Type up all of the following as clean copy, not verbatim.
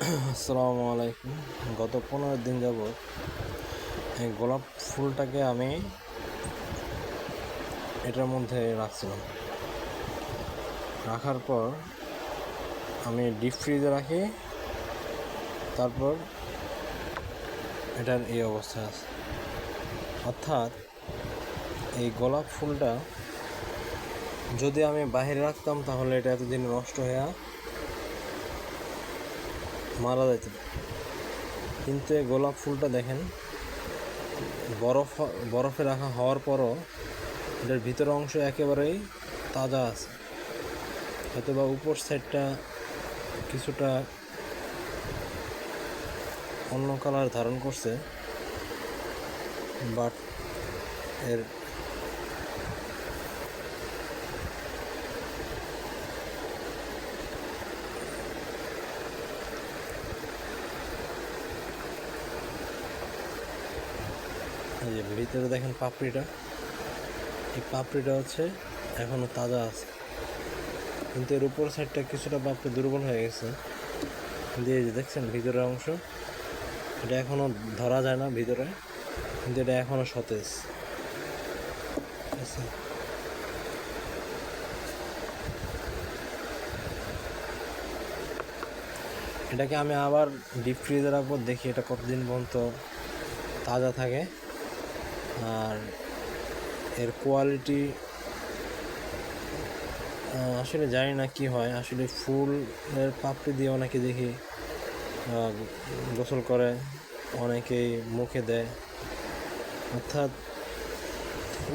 আসসালামু আলাইকুম। গত 15 দিন যাবৎ এই গোলাপ ফুলটাকে আমি এটার মধ্যে রাখছিলাম। রাখার পর আমি ডিপ ফ্রিজে রাখি, তারপর এটার এই অবস্থা আছে। অর্থাৎ এই গোলাপ ফুলটা যদি আমি বাইরে রাখতাম তাহলে এটা এতদিন নষ্ট হয়ে মারা যেত। কিন্তু এই গোলাপ ফুলটা দেখেন, বরফে রাখা হওয়ার পরও এটার ভিতরের অংশ একেবারেই তাজা আছে। হয়তো বা উপর সাইডটা কিছুটা অন্য কালার ধারণ করছে, বাট এর এই যে ভিতরে দেখেন পাপড়িটা, এই পাপড়িটা হচ্ছে এখনও তাজা আছে, কিন্তু এর উপর সাইডটা কিছুটা পাপড়ি দুর্বল হয়ে গেছে। দিয়ে যে দেখছেন ভিতরের অংশ, এটা এখনও ধরা যায় না ভিতরে, কিন্তু এটা এখনও সতেজ আছে। এটাকে আমি আবার ডিপ ফ্রিজে রাখবো, দেখি এটা কতদিন পর্যন্ত তাজা থাকে। আর এর কোয়ালিটি আসলে জানি না কি হয়। আসলে ফুলের পাপড়ি দিয়ে অনেকে দেখি গোসল করে, অনেকেই মুখে দেয়। অর্থাৎ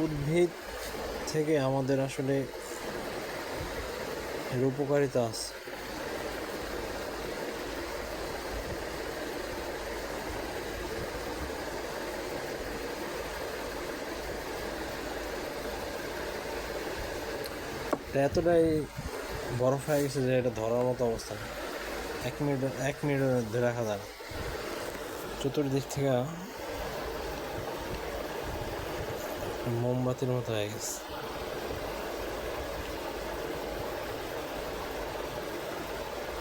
উদ্ভিদ থেকে আমাদের আসলে এর উপকারিতা আছে। এটা এতটাই বরফ হয়ে গেছে যে এটা ধরার মতো অবস্থা নেই। 1 মিনিট ধরে রাখা যায় না। চতুর্দিক থেকে মোমবাতির মতো হয়ে গেছে।